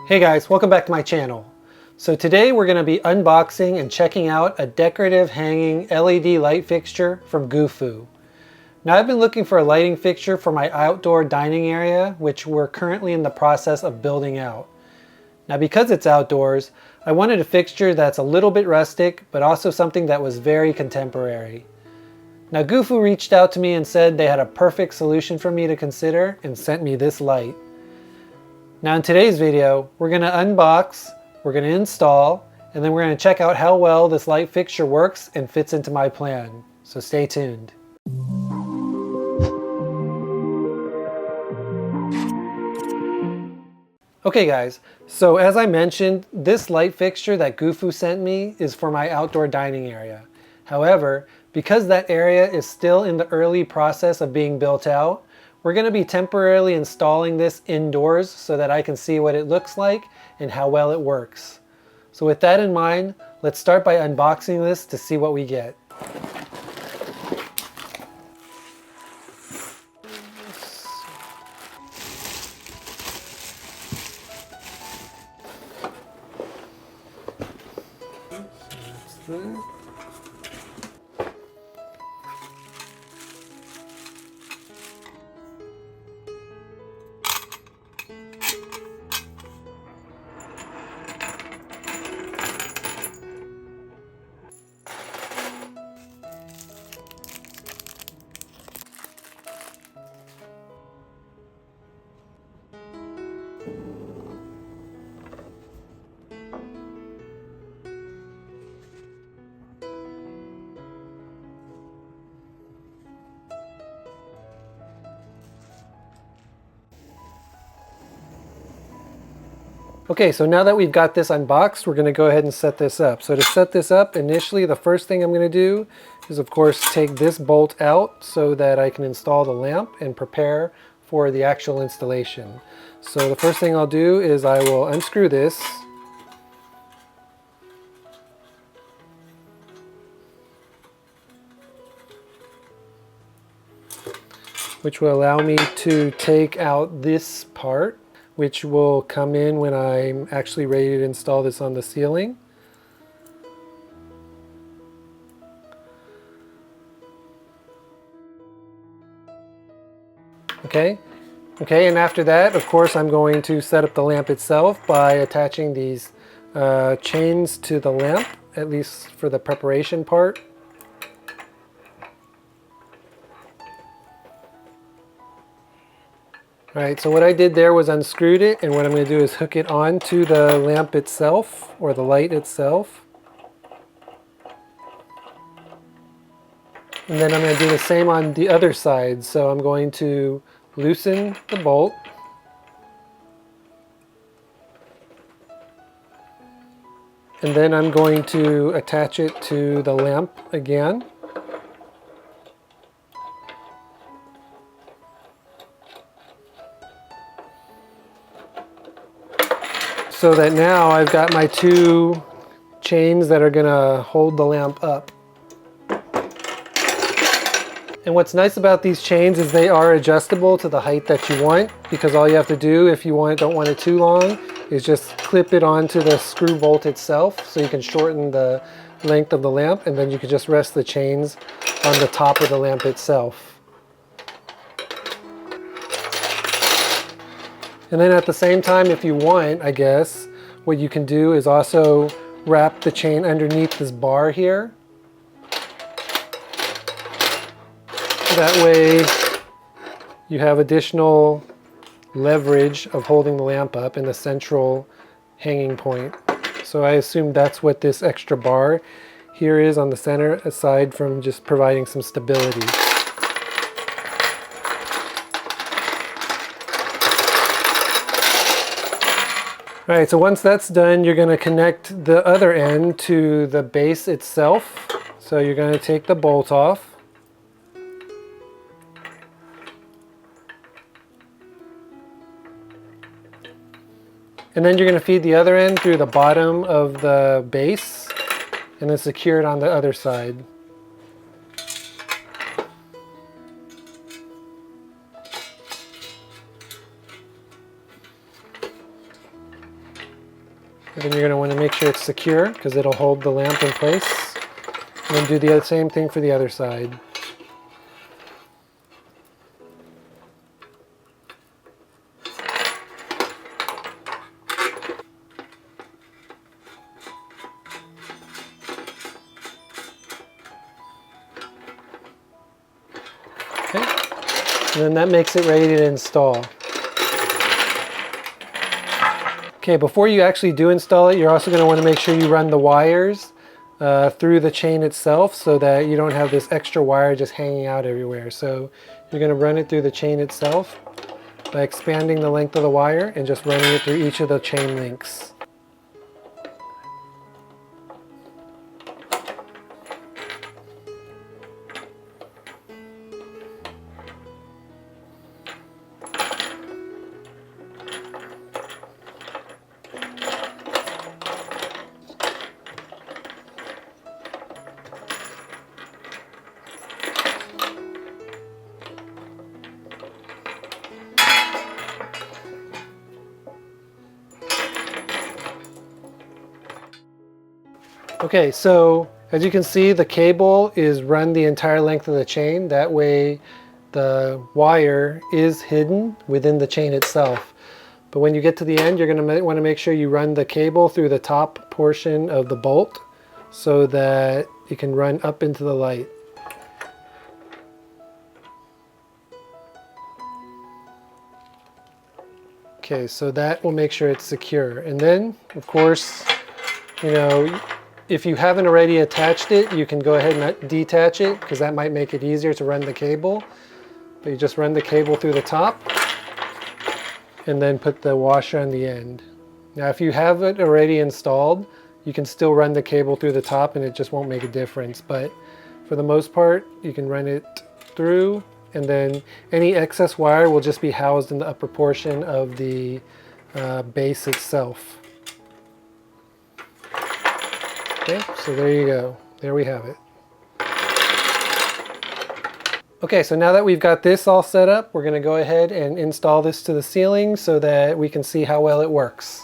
Hey guys, welcome back to my channel. So today we're going to be unboxing and checking out a decorative hanging LED light fixture from Gufoo. Now I've been looking for a lighting fixture for my outdoor dining area, which we're currently in the process of building out. Now because it's outdoors, I wanted a fixture that's a little bit rustic, but also something that was very contemporary. Now Gufoo reached out to me and said they had a perfect solution for me to consider and sent me this light. Now in today's video, we're going to unbox, we're going to install, and then we're going to check out how well this light fixture works and fits into my plan. So stay tuned. Okay guys, so as I mentioned, this light fixture that Gufoo sent me is for my outdoor dining area. However, because that area is still in the early process of being built out, we're going to be temporarily installing this indoors so that I can see what it looks like and how well it works. So with that in mind, let's start by unboxing this to see what we get. Okay, so now that we've got this unboxed, we're going to go ahead and set this up. So to set this up, initially the first thing I'm going to do is of course take this bolt out so that I can install the lamp and prepare for the actual installation. So the first thing I'll do is I will unscrew this. Which will allow me to take out this part, which will come in when I'm actually ready to install this on the ceiling. Okay, and after that, of course, I'm going to set up the lamp itself by attaching these chains to the lamp, at least for the preparation part. Alright, so what I did there was unscrewed it, and what I'm going to do is hook it onto the lamp itself, or the light itself. And then I'm going to do the same on the other side. So I'm going to loosen the bolt. And then I'm going to attach it to the lamp again. So that now I've got my two chains that are going to hold the lamp up. And what's nice about these chains is they are adjustable to the height that you want, because all you have to do if you don't want it too long is just clip it onto the screw bolt itself, so you can shorten the length of the lamp, and then you can just rest the chains on the top of the lamp itself. And then at the same time, if you want, I guess, what you can do is also wrap the chain underneath this bar here. That way you have additional leverage of holding the lamp up in the central hanging point. So I assume that's what this extra bar here is on the center, aside from just providing some stability. Alright, so once that's done, you're going to connect the other end to the base itself. So you're going to take the bolt off. And then you're going to feed the other end through the bottom of the base and then secure it on the other side. Then you're going to want to make sure it's secure because it'll hold the lamp in place. And then do the same thing for the other side. Okay, and then that makes it ready to install. Okay, before you actually do install it, you're also going to want to make sure you run the wires through the chain itself so that you don't have this extra wire just hanging out everywhere. So you're going to run it through the chain itself by expanding the length of the wire and just running it through each of the chain links. Okay, so as you can see, the cable is run the entire length of the chain. That way the wire is hidden within the chain itself. But when you get to the end, you're going to want to make sure you run the cable through the top portion of the bolt so that it can run up into the light. Okay, so that will make sure it's secure. And then, of course, you know, if you haven't already attached it, you can go ahead and detach it because that might make it easier to run the cable. But you just run the cable through the top and then put the washer on the end. Now if you have it already installed, you can still run the cable through the top and it just won't make a difference. But for the most part, you can run it through, and then any excess wire will just be housed in the upper portion of the base itself. Okay, so there you go. There we have it. Okay, so now that we've got this all set up, we're going to go ahead and install this to the ceiling so that we can see how well it works.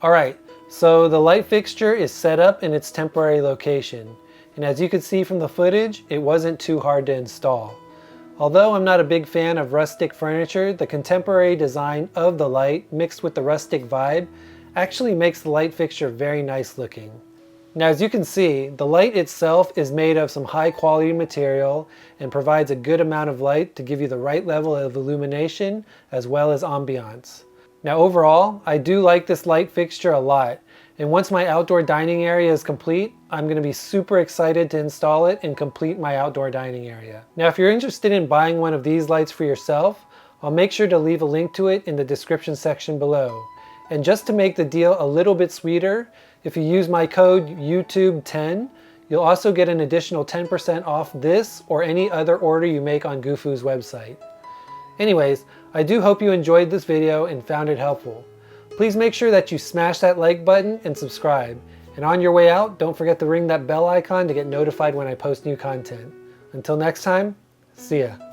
Alright, so the light fixture is set up in its temporary location, and as you can see from the footage, it wasn't too hard to install. Although I'm not a big fan of rustic furniture, the contemporary design of the light mixed with the rustic vibe actually makes the light fixture very nice looking. Now as you can see, the light itself is made of some high quality material and provides a good amount of light to give you the right level of illumination as well as ambiance. Now overall, I do like this light fixture a lot, and once my outdoor dining area is complete, I'm going to be super excited to install it and complete my outdoor dining area. Now if you're interested in buying one of these lights for yourself, I'll make sure to leave a link to it in the description section below. And just to make the deal a little bit sweeter, if you use my code YouTube10, You'll also get an additional 10% off this or any other order you make on Gufoo's website. Anyways, I do hope you enjoyed this video and found it helpful. Please make sure that you smash that like button and subscribe. And on your way out, don't forget to ring that bell icon to get notified when I post new content. Until next time, see ya.